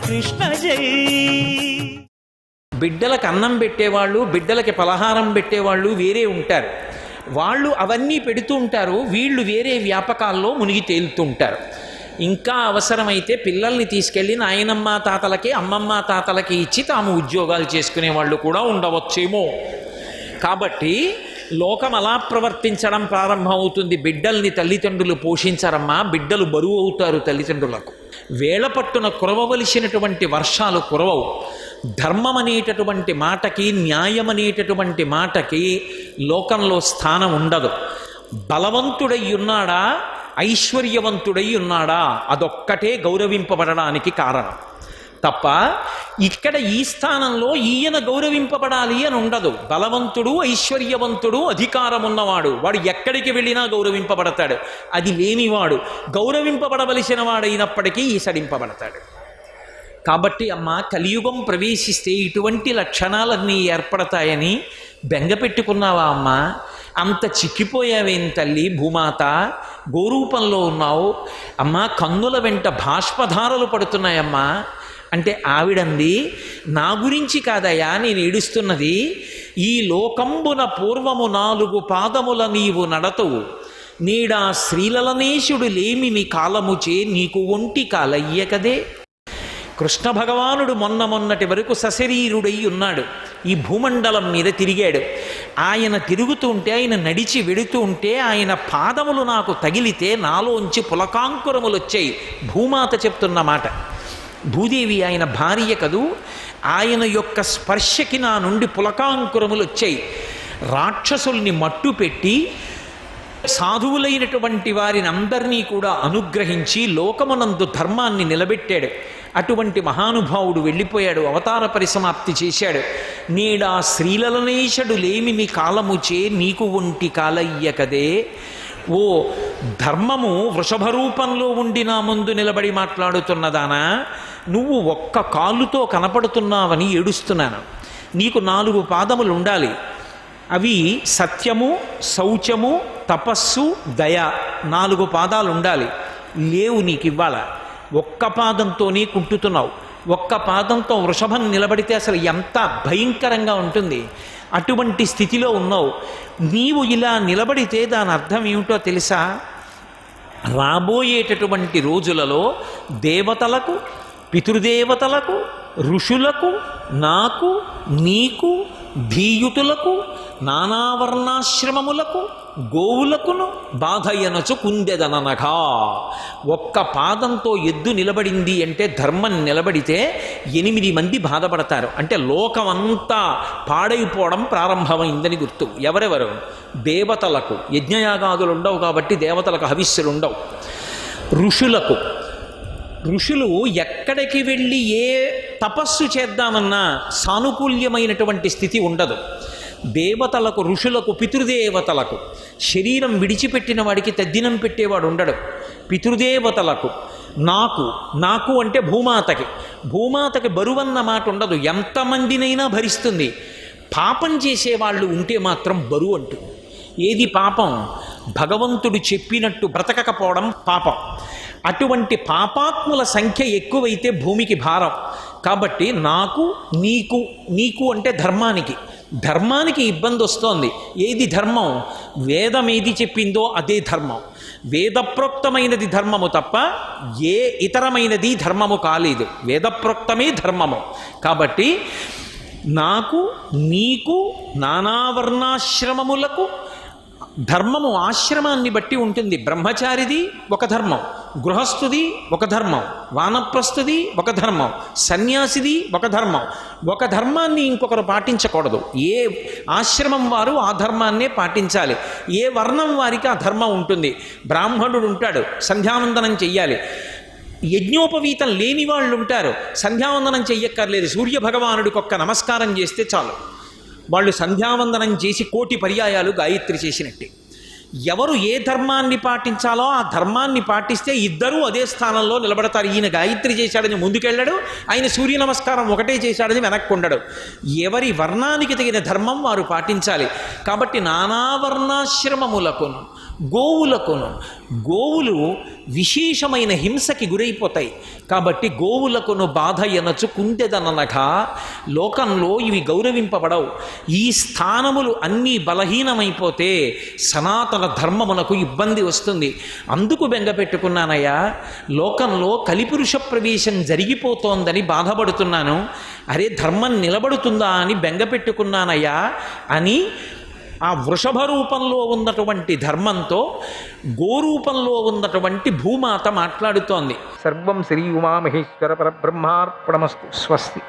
కృష్ణ జై. బిడ్డలకు అన్నం పెట్టేవాళ్ళు, బిడ్డలకి పలహారం పెట్టేవాళ్ళు వేరే ఉంటారు. వాళ్ళు అవన్నీ పెడుతూ ఉంటారు, వీళ్ళు వేరే వ్యాపకాల్లో మునిగి తేలుతూ ఉంటారు. ఇంకా అవసరమైతే పిల్లల్ని తీసుకెళ్ళి నాయనమ్మ తాతలకి, అమ్మమ్మ తాతలకి ఇచ్చి తాము ఉద్యోగాలు చేసుకునే వాళ్ళు కూడా ఉండవచ్చేమో. కాబట్టి లోకం అలా ప్రవర్తించడం ప్రారంభమవుతుంది. బిడ్డల్ని తల్లిదండ్రులు పోషించరమ్మా, బిడ్డలు బరువు అవుతారు తల్లిదండ్రులకు. వేళ పట్టున కురవవలసినటువంటి వర్షాలు కురవవు. ధర్మం అనేటటువంటి మాటకి, న్యాయం అనేటటువంటి మాటకి లోకంలో స్థానం ఉండదు. బలవంతుడై ఉన్నాడా, ఐశ్వర్యవంతుడై ఉన్నాడా, అదొక్కటే గౌరవింపబడడానికి కారణం తప్ప ఇక్కడ ఈ స్థానంలో ఈయన గౌరవింపబడాలి అని ఉండదు. బలవంతుడు, ఐశ్వర్యవంతుడు, అధికారం ఉన్నవాడు వాడు ఎక్కడికి వెళ్ళినా గౌరవింపబడతాడు. అది లేనివాడు గౌరవింపబడవలసిన వాడైనప్పటికీ ఈసడింపబడతాడు. కాబట్టి అమ్మ, కలియుగం ప్రవేశిస్తే ఇటువంటి లక్షణాలన్నీ ఏర్పడతాయని బెంగ పెట్టుకున్నావా అమ్మ? అంత చిక్కిపోయావేం తల్లి భూమాత? గోరూపంలో ఉన్నావు అమ్మ, కన్నుల వెంట బాష్పధారలు పడుతున్నాయమ్మా అంటే ఆవిడంది, నా గురించి కాదయా నేను ఏడుస్తున్నది. ఈ లోకంబున పూర్వము 4 పాదముల నీవు నడతవు, నీడా శ్రీలలనేశుడు లేమిని కాలముచే నీకు ఒంటి కాలయ్యకదే. కృష్ణ భగవానుడు మొన్నటి వరకు సశరీరుడై ఉన్నాడు, ఈ భూమండలం మీద తిరిగాడు. ఆయన తిరుగుతూ ఉంటే, ఆయన నడిచి వెడుతూ ఉంటే ఆయన పాదములు నాకు తగిలితే నాలోంచి పులకాంకురములు వచ్చాయి. భూమాత చెప్తున్న మాట. భూదేవి ఆయన భార్య కదూ, ఆయన యొక్క స్పర్శకి నా నుండి పులకాంకురములు వచ్చాయి. రాక్షసుల్ని మట్టు పెట్టి సాధువులైనటువంటి వారిని అందరినీ కూడా అనుగ్రహించి లోకమునందు ధర్మాన్ని నిలబెట్టాడు. అటువంటి మహానుభావుడు వెళ్ళిపోయాడు, అవతార పరిసమాప్తి చేశాడు. నీడా శ్రీలలనేశడు లేమిని కాలముచే నీకు ఒంటి కాలయ్యకదే. ఓ ధర్మము వృషభ రూపంలో ఉండి నా ముందు నిలబడి మాట్లాడుతున్నదానా, నువ్వు ఒక్క కాలుతో కనపడుతున్నావని ఏడుస్తున్నాను. నీకు 4 పాదములు ఉండాలి. అవి సత్యము, శౌచము, తపస్సు, దయ. 4 పాదాలు ఉండాలి. లేవు నీకు ఇవ్వాల. ఒక్క పాదంతోనే కుంటుతున్నావు. ఒక్క పాదంతో వృషభం నిలబడితే అసలు ఎంత భయంకరంగా ఉంటుంది. అటువంటి స్థితిలో ఉన్నావు. నీవు ఇలా నిలబడితే దాని అర్థం ఏమిటో తెలుసా? రాబోయేటటువంటి రోజులలో దేవతలకు, పితృదేవతలకు, ఋషులకు, నాకు, నీకు, ధీయుతులకు, నానావర్ణాశ్రమములకు, గోవులకును బాధయనచు కుందెదననగా. ఒక్క పాదంతో ఎద్దు నిలబడింది అంటే, ధర్మం నిలబడితే 8 మంది బాధపడతారు అంటే లోకమంతా పాడైపోవడం ప్రారంభమైందని గుర్తు. ఎవరెవరు? దేవతలకు యజ్ఞయాగాదులు ఉండవు కాబట్టి దేవతలకు హవిస్సులు ఉండవు. ఋషులు ఎక్కడికి వెళ్ళి ఏ తపస్సు చేద్దామన్నా సానుకూల్యమైనటువంటి స్థితి ఉండదు. దేవతలకు, ఋషులకు, పితృదేవతలకు శరీరం విడిచిపెట్టిన వాడికి తద్దినం పెట్టేవాడు ఉండడు. పితృదేవతలకు, నాకు అంటే భూమాతకి బరువన్న మాట ఉండదు. ఎంతమందినైనా భరిస్తుంది. పాపం చేసేవాళ్ళు ఉంటే మాత్రం బరువు అంటుంది. ఏది పాపం? భగవంతుడు చెప్పినట్టు బ్రతకకపోవడం పాపం. అటువంటి పాపాత్ముల సంఖ్య ఎక్కువైతే భూమికి భారం. కాబట్టి నాకు, నీకు అంటే ధర్మానికి ఇబ్బంది వస్తోంది. ఏది ధర్మం? వేదం ఏది చెప్పిందో అదే ధర్మం. వేదప్రోక్తమైనది ధర్మము తప్ప ఏ ఇతరమైనది ధర్మము కాలేదు. వేదప్రోక్తమే ధర్మము. కాబట్టి నాకు, నీకు, నానావర్ణాశ్రమములకు ధర్మము ఆశ్రమాన్ని బట్టి ఉంటుంది. బ్రహ్మచారిది ఒక ధర్మం, గృహస్థుది ఒక ధర్మం, వానప్రస్థుది ఒక ధర్మం, సన్యాసిది ఒక ధర్మం. ఒక ధర్మాన్ని ఇంకొకరు పాటించకూడదు. ఏ ఆశ్రమం వారు ఆ ధర్మాన్నే పాటించాలి. ఏ వర్ణం వారికి ఆ ధర్మం ఉంటుంది. బ్రాహ్మణుడు ఉంటాడు, సంధ్యావందనం చెయ్యాలి. యజ్ఞోపవీతం లేని వాళ్ళు ఉంటారు, సంధ్యావందనం చెయ్యక్కర్లేదు. సూర్యభగవానుడికి ఒక్క నమస్కారం చేస్తే చాలు, వాళ్ళు సంధ్యావందనం చేసి 1,000 పర్యాయాలు గాయత్రి చేసినట్టే. ఎవరు ఏ ధర్మాన్ని పాటించాలో ఆ ధర్మాన్ని పాటిస్తే ఇద్దరూ అదే స్థానంలో నిలబడతారు. ఈయన గాయత్రి చేశాడని ముందుకెళ్ళాడు, ఆయన సూర్య నమస్కారం ఒకటే చేశాడని వెనక్కి ఉండడు. ఎవరి వర్ణానికి తగిన ధర్మం వారు పాటించాలి. కాబట్టి నానావర్ణాశ్రమములకును గోవులకును. గోవులు విశేషమైన హింసకి గురైపోతాయి కాబట్టి గోవులకును బాధ ఎనచు కుందెదననగా లోకంలో ఇవి గౌరవింపబడవు. ఈ స్థానములు అన్నీ బలహీనమైపోతే సనాతన ధర్మమునకు ఇబ్బంది వస్తుంది. అందుకు బెంగపెట్టుకున్నానయ్యా, లోకంలో కలిపురుష ప్రవేశం జరిగిపోతోందని బాధపడుతున్నాను. అరే ధర్మం నిలబడుతుందా అని బెంగపెట్టుకున్నానయ్యా అని ఆ వృషభ రూపంలో ఉన్నటువంటి ధర్మంతో గోరూపంలో ఉన్నటువంటి భూమాత మాట్లాడుతోంది. సర్వం శ్రీ ఉమామహేశ్వర పరబ్రహ్మార్పణమస్తు. స్వస్తి.